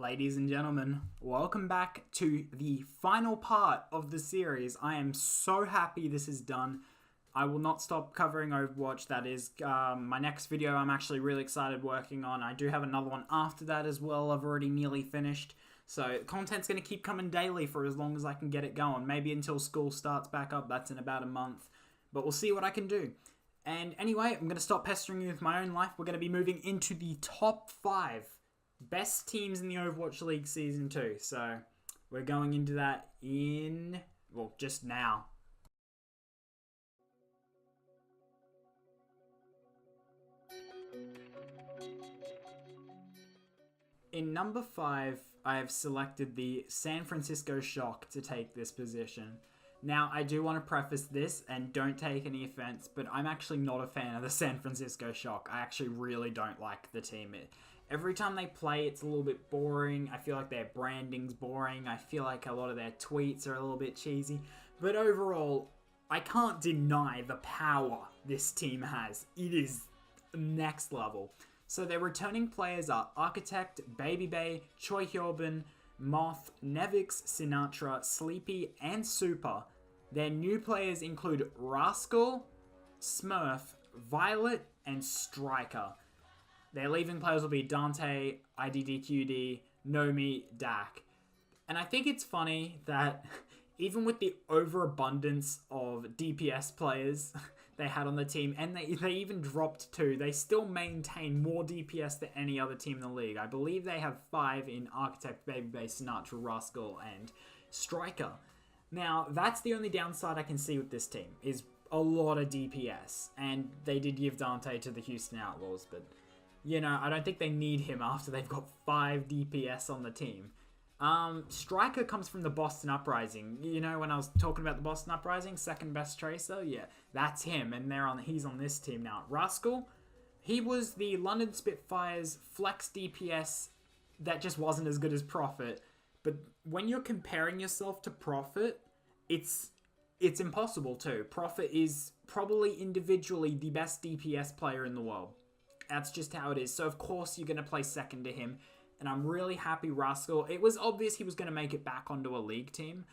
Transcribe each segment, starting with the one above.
Ladies and gentlemen, welcome back to the final part of the series. I am so happy this is done. I will not stop covering Overwatch. That is my next video I'm actually really excited working on. I do have another one after that as well. I've already nearly finished. So content's going to keep coming daily for as long as I can get it going. Maybe until school starts back up. That's in about a month. But we'll see what I can do. And anyway, I'm going to stop pestering you with my own life. We're going to be moving into the top 5 best teams in the Overwatch League Season 2. So we're going into that just now. In number 5, I have selected the San Francisco Shock to take this position. Now, I do want to preface this, and don't take any offense, but I'm actually not a fan of the San Francisco Shock. I actually really don't like the team. Every time they play, it's a little bit boring. I feel like their branding's boring. I feel like a lot of their tweets are a little bit cheesy. But overall, I can't deny the power this team has. It is next level. So their returning players are Architect, Baby Bay, Choi Hyobin, Moth, Nevix, Sinatra, Sleepy, and Super. Their new players include Rascal, Smurf, Violet, and Striker. Their leaving players will be Dante, IDDQD, Nomi, Dak. And I think it's funny that even with the overabundance of DPS players they had on the team, and they even dropped 2, they still maintain more DPS than any other team in the league. I believe they have 5 in Architect, Baby Bay, Sinatra, Rascal, and Striker. Now, that's the only downside I can see with this team, is a lot of DPS. And they did give Dante to the Houston Outlaws, but you know, I don't think they need him after they've got 5 DPS on the team. Striker comes from the Boston Uprising. You know, when I was talking about the Boston Uprising, second best tracer, yeah, that's him, and he's on this team now. Rascal, he was the London Spitfires flex DPS that just wasn't as good as Prophet. But when you're comparing yourself to Prophet, it's impossible to. Prophet is probably individually the best DPS player in the world. That's just how it is. So of course you're going to play second to him. And I'm really happy Rascal, it was obvious he was going to make it back onto a league team,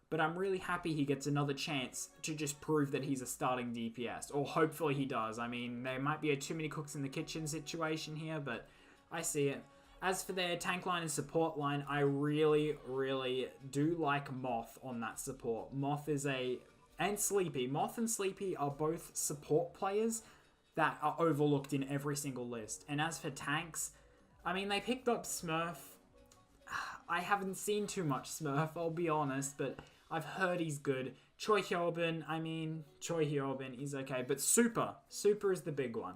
but I'm really happy he gets another chance to just prove that he's a starting DPS, or hopefully he does. I mean, there might be a too many cooks in the kitchen situation here, but I see it. As for their tank line and support line, I really, really do like Moth on that support. And Sleepy. Moth and Sleepy are both support players that are overlooked in every single list. And as for tanks, I mean, they picked up Smurf. I haven't seen too much Smurf, I'll be honest, but I've heard he's good. Choi Hyobin, he's okay. But Super is the big one.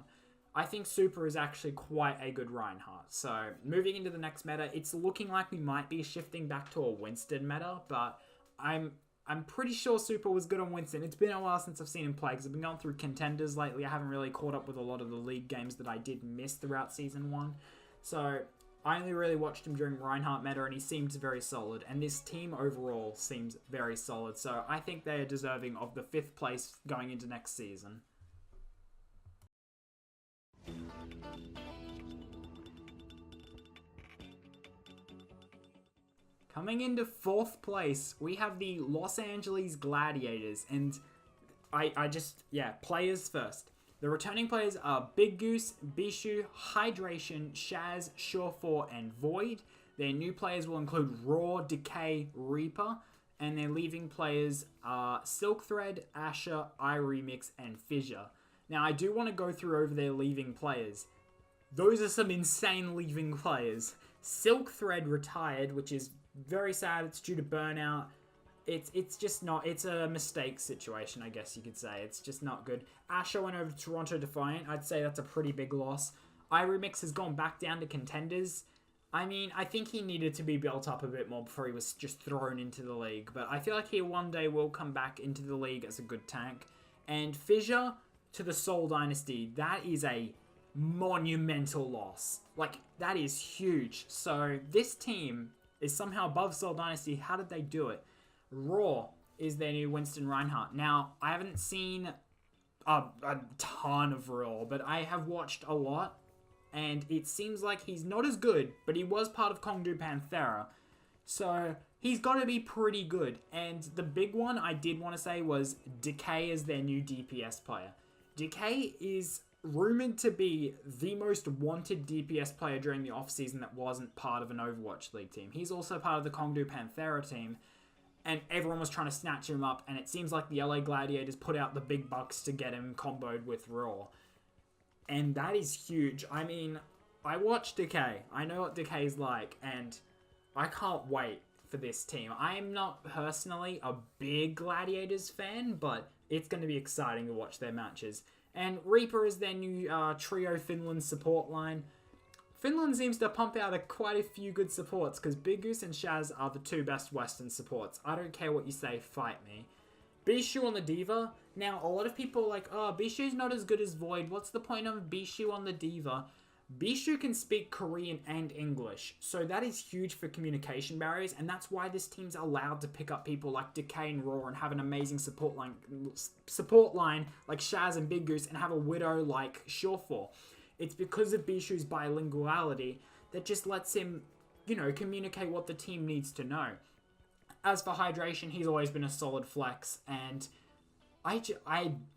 I think Super is actually quite a good Reinhardt. So, moving into the next meta, it's looking like we might be shifting back to a Winston meta, but I'm pretty sure Super was good on Winston. It's been a while since I've seen him play, because I've been going through contenders lately. I haven't really caught up with a lot of the league games that I did miss throughout Season 1. So, I only really watched him during Reinhardt meta, and he seems very solid. And this team overall seems very solid. So, I think they are deserving of the 5th place going into next season. Coming into 4th place, we have the Los Angeles Gladiators. And players first. The returning players are Big Goose, Bishu, Hydration, Shaz, Surefour, and Void. Their new players will include Raw, Decay, Reaper. And their leaving players are Silk Thread, Asher, iRemix, and Fissure. Now, I do want to go through over their leaving players. Those are some insane leaving players. Silk Thread retired, which is very sad. It's due to burnout. It's just not... It's a mistake situation, I guess you could say. It's just not good. Asher went over to Toronto Defiant. I'd say that's a pretty big loss. iRemix has gone back down to contenders. I mean, I think he needed to be built up a bit more before he was just thrown into the league. But I feel like he one day will come back into the league as a good tank. And Fissure to the Seoul Dynasty. That is a monumental loss. Like, that is huge. So, this team is somehow above Seoul Dynasty. How did they do it? Raw is their new Winston Reinhardt. Now, I haven't seen a ton of Raw, but I have watched a lot. and it seems like he's not as good, but he was part of Kongdu Panthera. So he's got to be pretty good. And the big one I did want to say was Decay as their new DPS player. Decay is rumored to be the most wanted DPS player during the offseason that wasn't part of an Overwatch League team. He's also part of the Kongdu Panthera team, and everyone was trying to snatch him up, and it seems like the LA Gladiators put out the big bucks to get him comboed with Raw. And that is huge. I mean, I watched Decay. I know what Decay's like, and I can't wait for this team. I am not personally a big Gladiators fan, but it's going to be exciting to watch their matches. And Reaper is their new trio Finland support line. Finland seems to pump out quite a few good supports, because Big Goose and Shaz are the two best Western supports. I don't care what you say, fight me. Bishu on the Diva. Now, a lot of people are like, oh, Bishu's not as good as Void. What's the point of Bishu on the Diva? Bishu can speak Korean and English, so that is huge for communication barriers, and that's why this team's allowed to pick up people like Decay and Raw and have an amazing support line like Shaz and Big Goose, and have a Widow like Surefour. It's because of Bishu's bilinguality that just lets him, communicate what the team needs to know. As for Hydration, he's always been a solid flex, and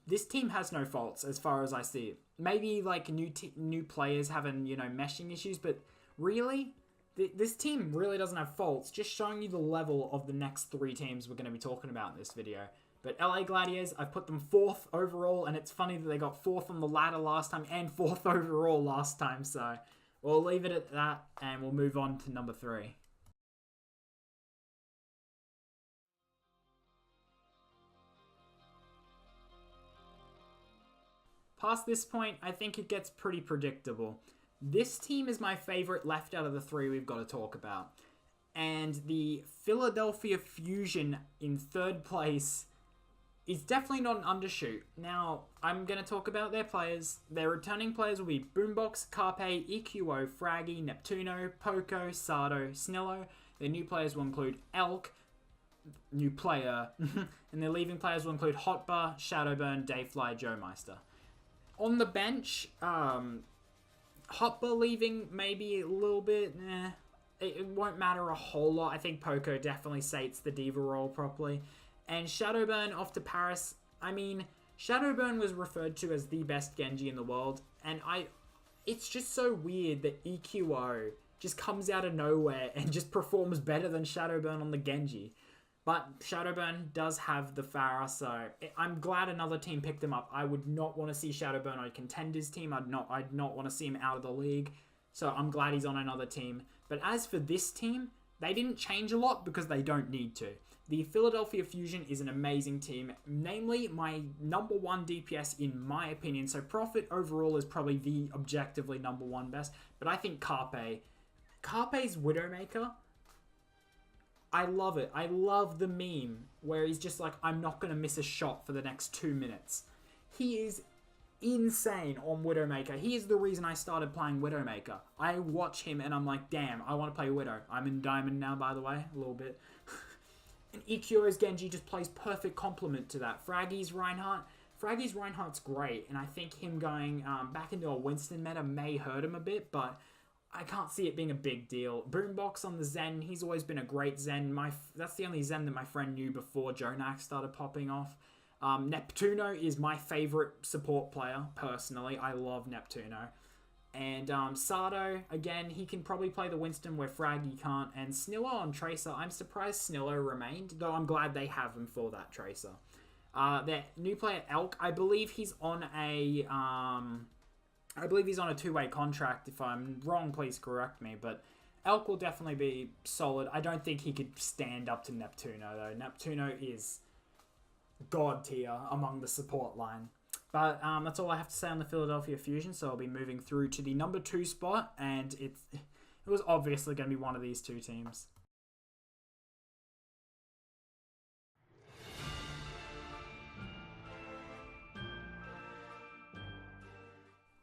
this team has no faults as far as I see it. Maybe like new players having meshing issues, but really, this team really doesn't have faults. Just showing you the level of the next three teams we're going to be talking about in this video. But LA Gladiators, I've put them 4th overall, and it's funny that they got 4th on the ladder last time and 4th overall last time. So we'll leave it at that, and we'll move on to number 3. Past this point, I think it gets pretty predictable. This team is my favorite left out of the 3 we've got to talk about. And the Philadelphia Fusion in 3rd place is definitely not an undershoot. Now, I'm going to talk about their players. Their returning players will be Boombox, Carpe, EQO, Fraggy, Neptuno, Poco, Sardo, Snillo. Their new players will include Elk, new player, and their leaving players will include Hotbar, Shadowburn, Dayfly, Joe Meister. On the bench, Hotbar leaving maybe a little bit, it won't matter a whole lot. I think Poco definitely sates the diva role properly. And Shadowburn off to Paris. I mean, Shadowburn was referred to as the best Genji in the world, and it's just so weird that EQO just comes out of nowhere and just performs better than Shadowburn on the Genji. But Shadowburn does have the Pharah, so I'm glad another team picked him up. I would not want to see Shadowburn on a contenders team. I'd not want to see him out of the league. So I'm glad he's on another team. But as for this team, they didn't change a lot because they don't need to. The Philadelphia Fusion is an amazing team, namely my number 1 DPS in my opinion. So Profit overall is probably the objectively number 1 best. But I think Carpe's Widowmaker, I love it. I love the meme where he's just like, I'm not going to miss a shot for the next 2 minutes. He is insane on Widowmaker. He is the reason I started playing Widowmaker. I watch him and I'm like, damn, I want to play Widow. I'm in Diamond now, by the way, a little bit. And EQO's Genji just plays perfect complement to that. Fraggy's Reinhardt's great, and I think him going back into a Winston meta may hurt him a bit, but I can't see it being a big deal. Boombox on the Zen, he's always been a great Zen. That's the only Zen that my friend knew before Jonak started popping off. Neptuno is my favorite support player, personally. I love Neptuno. And Sardo, again, he can probably play the Winston where Fraggy can't. And Snillo on Tracer, I'm surprised Snillo remained, though I'm glad they have him for that Tracer. Their new player, Elk, I believe he's on a 2-way contract. If I'm wrong, please correct me. But Elk will definitely be solid. I don't think he could stand up to Neptuno, though. Neptuno is god tier among the support line. But that's all I have to say on the Philadelphia Fusion. So I'll be moving through to the number 2 spot. And it was obviously going to be one of these 2 teams.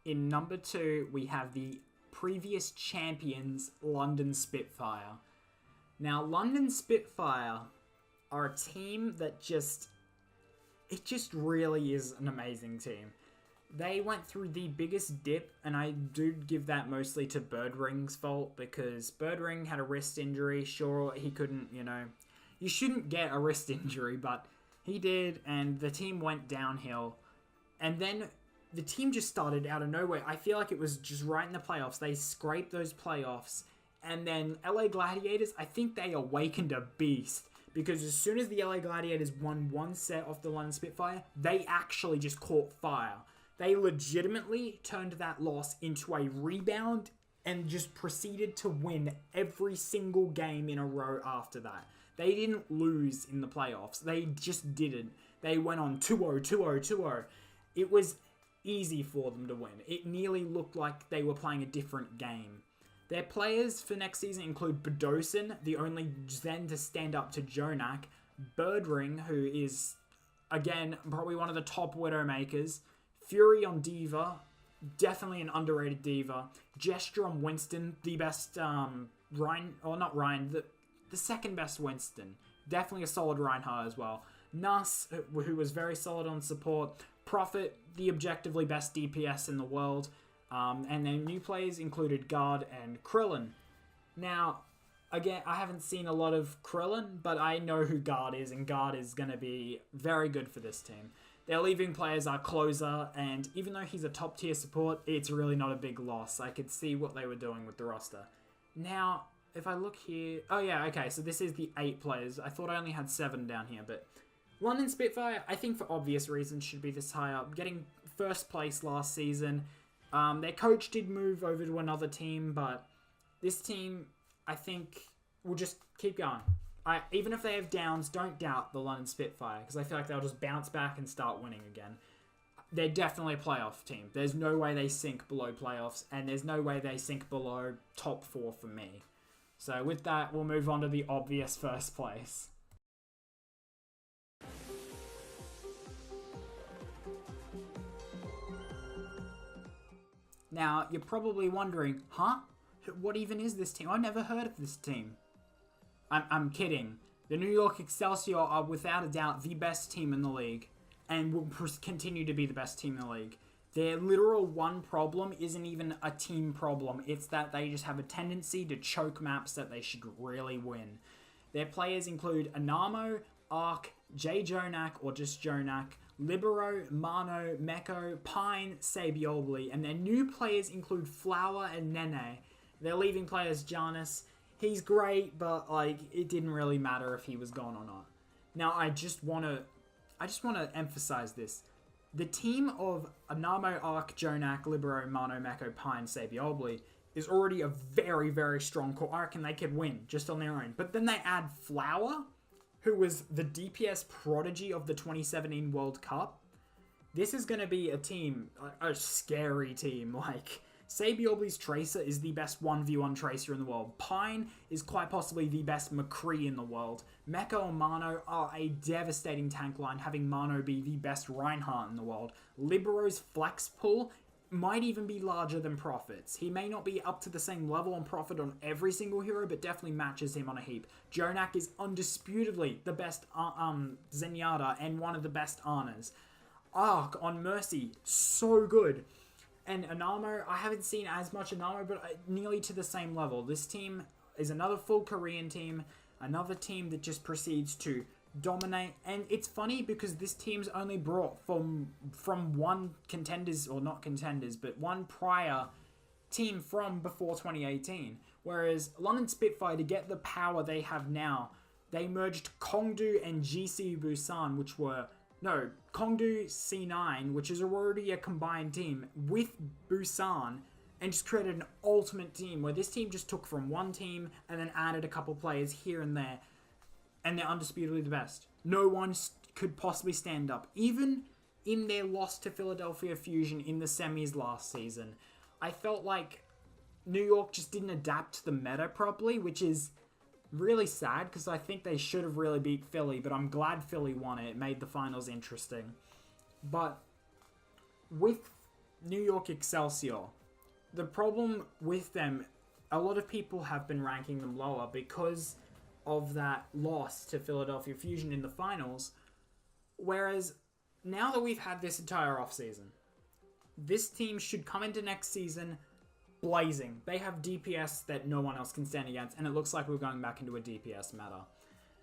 In number 2, we have the previous champions, London Spitfire. Now, London Spitfire are a team that just really is an amazing team. they went through the biggest dip, and I do give that mostly to Birdring's fault, because Birdring had a wrist injury. Sure, he couldn't, you shouldn't get a wrist injury, but he did, and the team went downhill. And then the team just started out of nowhere. I feel like it was just right in the playoffs. They scraped those playoffs, and then LA Gladiators, I think they awakened a beast, because as soon as the LA Gladiators won one set off the London Spitfire, they actually just caught fire. They legitimately turned that loss into a rebound and just proceeded to win every single game in a row after that. They didn't lose in the playoffs. They just didn't. They went on 2-0, 2-0, 2-0. It was easy for them to win. It nearly looked like they were playing a different game. Their players for next season include Bedosin, the only Zen to stand up to Jonak, Birdring, who is, again, probably one of the top Widowmakers, Fury on Diva, definitely an underrated Diva, Gesture on Winston, the best the second best Winston, definitely a solid Reinhardt as well, Nuss, who was very solid on support, Prophet, the objectively best DPS in the world, and their new players included Guard and Krillin. Now, again, I haven't seen a lot of Krillin, but I know who Guard is, and Guard is going to be very good for this team. Their leaving players are Closer, and even though he's a top tier support, it's really not a big loss. I could see what they were doing with the roster. Now, if I look here... Oh yeah, okay, so this is the 8 players. I thought I only had 7 down here, but... London Spitfire, I think for obvious reasons, should be this high up. Getting first place last season. Their coach did move over to another team, but this team, I think, will just keep going. Even if they have downs, don't doubt the London Spitfire, because I feel like they'll just bounce back and start winning again. They're definitely a playoff team. There's no way they sink below playoffs, and there's no way they sink below top 4 for me. So with that, we'll move on to the obvious first place. Now, you're probably wondering, huh? What even is this team? I've never heard of this team. I'm kidding. The New York Excelsior are without a doubt the best team in the league, and will continue to be the best team in the league. Their literal one problem isn't even a team problem. It's that they just have a tendency to choke maps that they should really win. Their players include Anamo, Ark, J. Jonak or just Jonak, Libero, Mano, Meko, Pine, Sabiobli, and their new players include Flower and Nene. Their leaving players Janus. He's great, but it didn't really matter if he was gone or not. Now I just want to emphasize this. The team of Anamo, Ark, Jonak, Libero, Mano, Meko, Pine, Sabiobli is already a very, very strong core. I reckon they could win just on their own. But then they add Flower, who was the DPS prodigy of the 2017 World Cup. This is going to be a team, a scary team. Sabiobli's Tracer is the best 1v1 Tracer in the world. Pine is quite possibly the best McCree in the world. Meko and Mano are a devastating tank line, having Mano be the best Reinhardt in the world. Libero's flex pool might even be larger than Prophet's. He may not be up to the same level on Prophet on every single hero, but definitely matches him on a heap. Jonak is undisputedly the best Zenyatta and one of the best Anas. Ark on Mercy, so good. And Anamo, I haven't seen as much Anamo, but nearly to the same level. This team is another full Korean team, another team that just proceeds to dominate. And it's funny because this team's only brought from one contenders, or not contenders, but one prior team from before 2018. Whereas London Spitfire, to get the power they have now, they merged Kongdu and GC Busan, which were... No, Kongdu C9, which is already a combined team, with Busan, and just created an ultimate team where this team just took from one team and then added a couple players here and there, and they're undisputably the best. No one could possibly stand up. Even in their loss to Philadelphia Fusion in the semis last season, I felt like New York just didn't adapt to the meta properly, which is really sad because I think they should have really beat Philly, but I'm glad Philly won it. It made the finals interesting. But with New York Excelsior, the problem with them, a lot of people have been ranking them lower because of that loss to Philadelphia Fusion in the finals. Whereas now that we've had this entire offseason, This team should come into next season blazing. They have DPS that no one else can stand against, and it looks like we're going back into a DPS meta.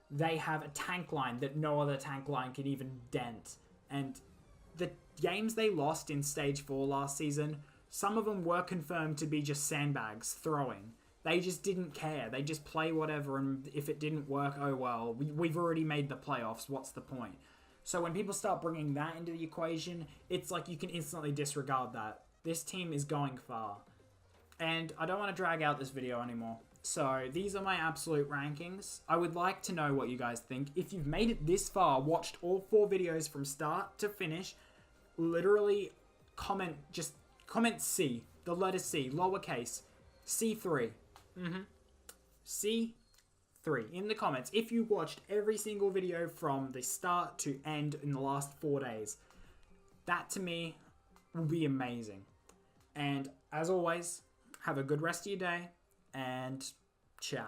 They have a tank line that no other tank line can even dent. And the games they lost in Stage 4 last season, some of them were confirmed to be just sandbags throwing. They just didn't care. They just play whatever, and if it didn't work, oh well, we've already made the playoffs, what's the point? So when people start bringing that into the equation, it's like you can instantly disregard that. This team is going far. And I don't want to drag out this video anymore. So these are my absolute rankings. I would like to know what you guys think. If you've made it this far, watched all 4 videos from start to finish, literally comment C, the letter C, lowercase, C3. C3 in the comments. If you watched every single video from the start to end in the last 4 days, that to me will be amazing. And as always, have a good rest of your day, and ciao.